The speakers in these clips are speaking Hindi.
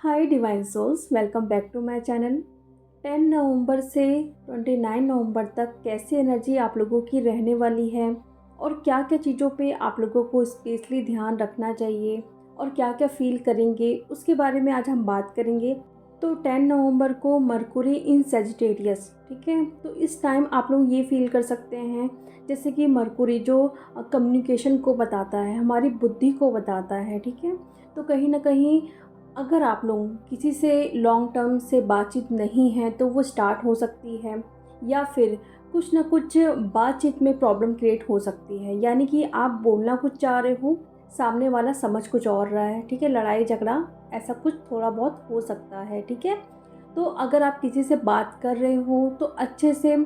Hi divine souls, welcome back to my channel. 10 नवंबर से 29 नवंबर तक कैसी एनर्जी आप लोगों की रहने वाली है और क्या क्या चीज़ों पे आप लोगों को स्पेशली ध्यान रखना चाहिए और क्या क्या फील करेंगे उसके बारे में आज हम बात करेंगे। तो 10 नवंबर को मरकुरी इन सेजिटेरियस, ठीक है। तो इस टाइम आप लोग ये फील कर सकते हैं जैसे कि मरकुरी जो कम्युनिकेशन को बताता है, हमारी बुद्धि को बताता है, ठीक है। तो कहीं ना कहीं अगर आप लोग किसी से लॉन्ग टर्म से बातचीत नहीं है तो वो स्टार्ट हो सकती है, या फिर कुछ ना कुछ बातचीत में प्रॉब्लम क्रिएट हो सकती है। यानी कि आप बोलना कुछ चाह रहे हो, सामने वाला समझ कुछ और रहा है, ठीक है। लड़ाई झगड़ा ऐसा कुछ थोड़ा बहुत हो सकता है, ठीक है। तो अगर आप किसी से बात कर रहे हो तो अच्छे से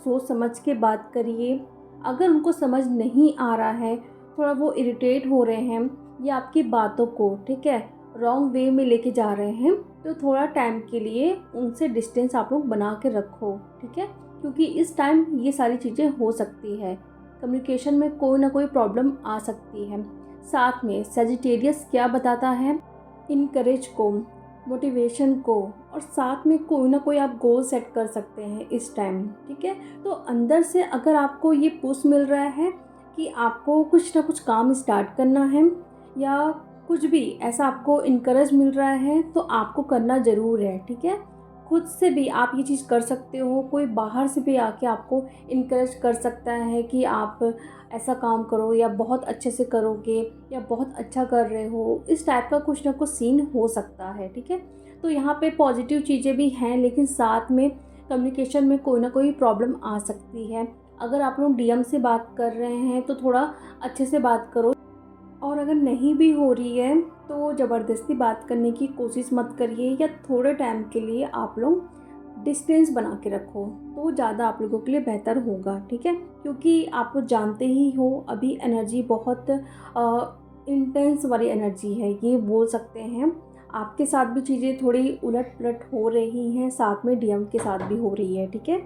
सोच समझ के बात करिए। अगर उनको समझ नहीं आ रहा है, थोड़ा वो इरिटेट हो रहे हैं या आपकी बातों को, ठीक है, रॉन्ग वे में लेके जा रहे हैं, तो थोड़ा टाइम के लिए उनसे डिस्टेंस आप लोग बना के रखो, ठीक है। क्योंकि इस टाइम ये सारी चीज़ें हो सकती है, कम्युनिकेशन में कोई ना कोई प्रॉब्लम आ सकती है। साथ में सेजिटेरियस क्या बताता है, इनकरेज को, मोटिवेशन को, और साथ में कोई ना कोई आप गोल सेट कर सकते हैं इस टाइम, ठीक है। तो अंदर से अगर आपको ये पुश मिल रहा है कि आपको कुछ ना कुछ काम स्टार्ट करना है, या कुछ भी ऐसा आपको इनकरेज मिल रहा है, तो आपको करना ज़रूर है, ठीक है। खुद से भी आप ये चीज़ कर सकते हो, कोई बाहर से भी आके आपको इनकरेज कर सकता है कि आप ऐसा काम करो, या बहुत अच्छे से करोगे, या बहुत अच्छा कर रहे हो। इस टाइप का कुछ ना कुछ सीन हो सकता है, ठीक है। तो यहाँ पे पॉजिटिव चीज़ें भी हैं, लेकिन साथ में कम्युनिकेशन में कोई ना कोई प्रॉब्लम आ सकती है। अगर आप लोग डीएम से बात कर रहे हैं तो थोड़ा अच्छे से बात करो, और अगर नहीं भी हो रही है तो ज़बरदस्ती बात करने की कोशिश मत करिए, या थोड़े टाइम के लिए आप लोग डिस्टेंस बना के रखो, तो ज़्यादा आप लोगों के लिए बेहतर होगा, ठीक है। क्योंकि आप लोग जानते ही हो अभी एनर्जी बहुत इंटेंस वाली एनर्जी है, ये बोल सकते हैं। आपके साथ भी चीज़ें थोड़ी उलट पुलट हो रही हैं, साथ में डीएम के साथ भी हो रही है, ठीक है।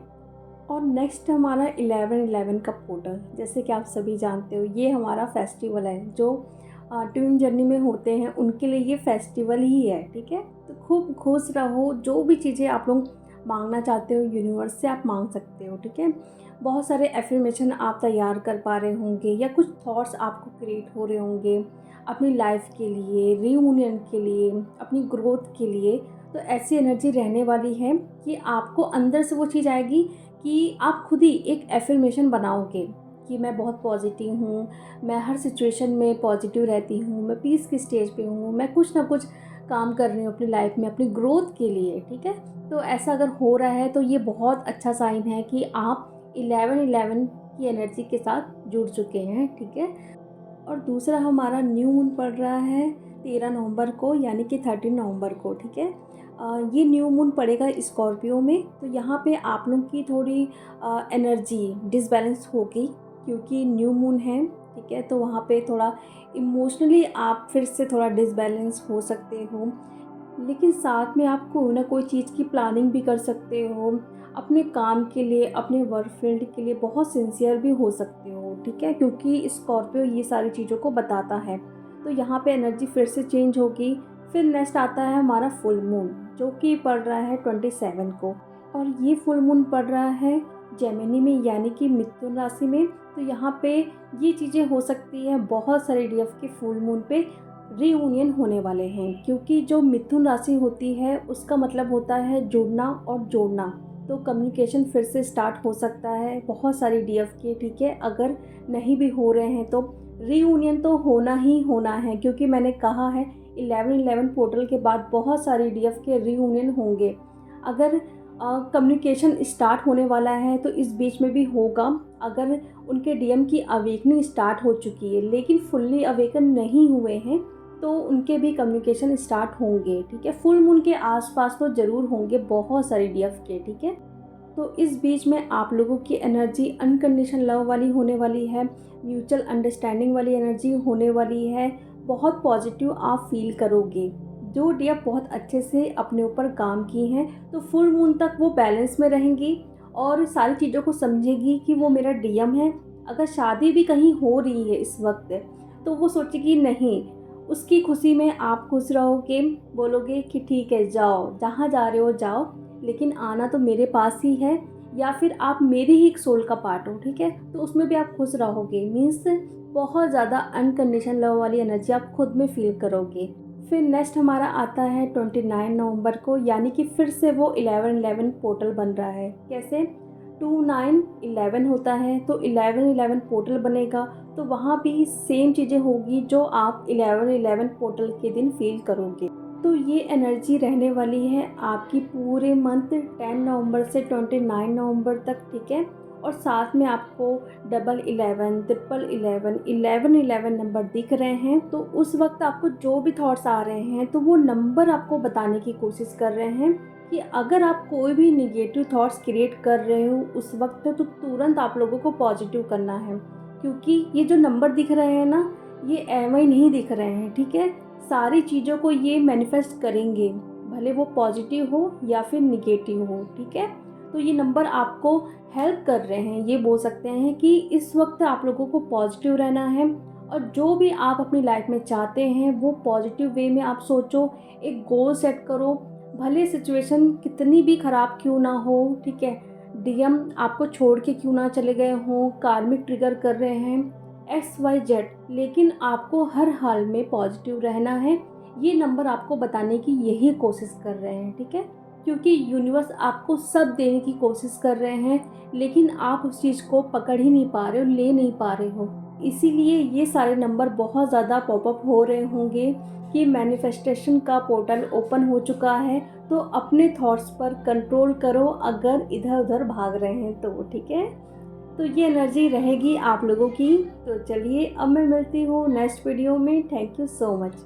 और नेक्स्ट हमारा 11/11 का पोर्टल, जैसे कि आप सभी जानते हो ये हमारा फेस्टिवल है। जो ट्विन जर्नी में होते हैं उनके लिए ये फेस्टिवल ही है, ठीक है। तो खूब खुश रहो, जो भी चीज़ें आप लोग मांगना चाहते हो यूनिवर्स से आप मांग सकते हो, ठीक है। बहुत सारे एफर्मेशन आप तैयार कर पा रहे होंगे, या कुछ थॉट्स आपको क्रिएट हो रहे होंगे अपनी लाइफ के लिए, रीयूनियन के लिए, अपनी ग्रोथ के लिए। तो ऐसी एनर्जी रहने वाली है कि आपको अंदर से वो चीज़ आएगी कि आप खुद ही एक एफर्मेशन बनाओगे कि मैं बहुत पॉजिटिव हूँ, मैं हर सिचुएशन में पॉजिटिव रहती हूँ, मैं पीस की स्टेज पे हूँ, मैं कुछ ना कुछ काम कर रही हूँ अपनी लाइफ में अपनी ग्रोथ के लिए, ठीक है। तो ऐसा अगर हो रहा है तो ये बहुत अच्छा साइन है कि आप 11/11 की एनर्जी के साथ जुड़ चुके हैं, ठीक है। और दूसरा हमारा न्यू मून पड़ रहा है 13 नवंबर को, यानी कि 13 नवंबर को, ठीक है। ये न्यू मून पड़ेगा स्कॉर्पियो में। तो यहाँ पे आप लोग की थोड़ी एनर्जी डिसबैलेंस होगी, क्योंकि न्यू मून है, ठीक है। तो वहाँ पे थोड़ा इमोशनली आप फिर से थोड़ा डिसबैलेंस हो सकते हो, लेकिन साथ में आप कोई ना कोई चीज़ की प्लानिंग भी कर सकते हो अपने काम के लिए, अपने वर्क फील्ड के लिए बहुत सिंसियर भी हो सकते हो, ठीक है। क्योंकि स्कॉर्पियो ये सारी चीज़ों को बताता है। तो यहाँ पे एनर्जी फिर से चेंज होगी। फिर नेक्स्ट आता है हमारा फुल मून, जो कि पड़ रहा है 27 को, और ये फुल मून पड़ रहा है जेमिनी में, यानी कि मिथुन राशि में। तो यहाँ पे ये चीज़ें हो सकती है, बहुत सारे डीएफ के फुल मून पे रीयूनियन होने वाले हैं, क्योंकि जो मिथुन राशि होती है उसका मतलब होता है जुड़ना और जोड़ना। तो कम्युनिकेशन फिर से स्टार्ट हो सकता है बहुत सारी डीएफ के, ठीक है। अगर नहीं भी हो रहे हैं तो रीयूनियन तो होना ही होना है, क्योंकि मैंने कहा है 11/11 पोर्टल के बाद बहुत सारी डीएफ के रीयूनियन होंगे। अगर कम्युनिकेशन स्टार्ट होने वाला है तो इस बीच में भी होगा। अगर उनके डीएम की अवेकनिंग स्टार्ट हो चुकी है लेकिन फुल्ली अवेकन नहीं हुए हैं, तो उनके भी कम्युनिकेशन स्टार्ट होंगे, ठीक है। फुल मून के आसपास तो ज़रूर होंगे बहुत सारी डीएफ के, ठीक है। तो इस बीच में आप लोगों की एनर्जी अनकंडीशन लव वाली होने वाली है, म्यूचुअल अंडरस्टैंडिंग वाली एनर्जी होने वाली है। बहुत पॉजिटिव आप फील करोगे। जो डीएफ बहुत अच्छे से अपने ऊपर काम की हैं, तो फुल मून तक वो बैलेंस में रहेंगी और सारी चीज़ों को समझेगी कि वो मेरा डीएम है। अगर शादी भी कहीं हो रही है इस वक्त, तो वो सोचेगी नहीं, उसकी खुशी में आप खुश रहोगे, बोलोगे कि ठीक है जाओ, जहाँ जा रहे हो जाओ, लेकिन आना तो मेरे पास ही है, या फिर आप मेरी ही एक सोल का पार्ट हो, ठीक है, तो उसमें भी आप खुश रहोगे। मीन्स बहुत ज़्यादा अनकंडीशनल लव वाली एनर्जी आप खुद में फील करोगे। फिर नेक्स्ट हमारा आता है 29 नवंबर को, यानी कि फिर से वो 11-11 पोर्टल बन रहा है। कैसे? 2-9-11 होता है, तो 11-11 पोर्टल बनेगा, तो वहाँ भी सेम चीज़ें होगी जो आप 11-11 पोर्टल के दिन फील करोगे। तो ये एनर्जी रहने वाली है आपकी पूरे मंथ 10 नवंबर से 29 नवंबर तक, ठीक है। और साथ में आपको 11-11, 11-11, 11-11 नंबर दिख रहे हैं, तो उस वक्त आपको जो भी थॉट्स आ रहे हैं तो वो नंबर आपको बताने की कोशिश कर रहे हैं कि अगर आप कोई भी निगेटिव थॉट्स क्रिएट कर रहे हो उस वक्त, तो तुरंत आप लोगों को पॉजिटिव करना है, क्योंकि ये जो नंबर दिख रहे हैं ना, ये एवं ही नहीं दिख रहे हैं, ठीक है। सारी चीज़ों को ये मैनिफेस्ट करेंगे, भले वो पॉजिटिव हो या फिर निगेटिव हो, ठीक है। तो ये नंबर आपको हेल्प कर रहे हैं, ये बोल सकते हैं कि इस वक्त आप लोगों को पॉजिटिव रहना है, और जो भी आप अपनी लाइफ में चाहते हैं वो पॉजिटिव वे में आप सोचो, एक गोल सेट करो, भले सिचुएशन कितनी भी ख़राब क्यों ना हो, ठीक है। डीएम आपको छोड़ के क्यों ना चले गए हों, कार्मिक ट्रिगर कर रहे हैं, XYZ, लेकिन आपको हर हाल में पॉजिटिव रहना है। ये नंबर आपको बताने की यही कोशिश कर रहे हैं, ठीक है, क्योंकि यूनिवर्स आपको सब देने की कोशिश कर रहे हैं, लेकिन आप उस चीज़ को पकड़ ही नहीं पा रहे हो, ले नहीं पा रहे हो। इसीलिए ये सारे नंबर बहुत ज़्यादा पॉपअप हो रहे होंगे कि मैनिफेस्टेशन का पोर्टल ओपन हो चुका है, तो अपने थॉट्स पर कंट्रोल करो अगर इधर उधर भाग रहे हैं तो, ठीक है। तो ये एनर्जी रहेगी आप लोगों की। तो चलिए अब मैं मिलती हूँ नेक्स्ट वीडियो में। Thank you so much.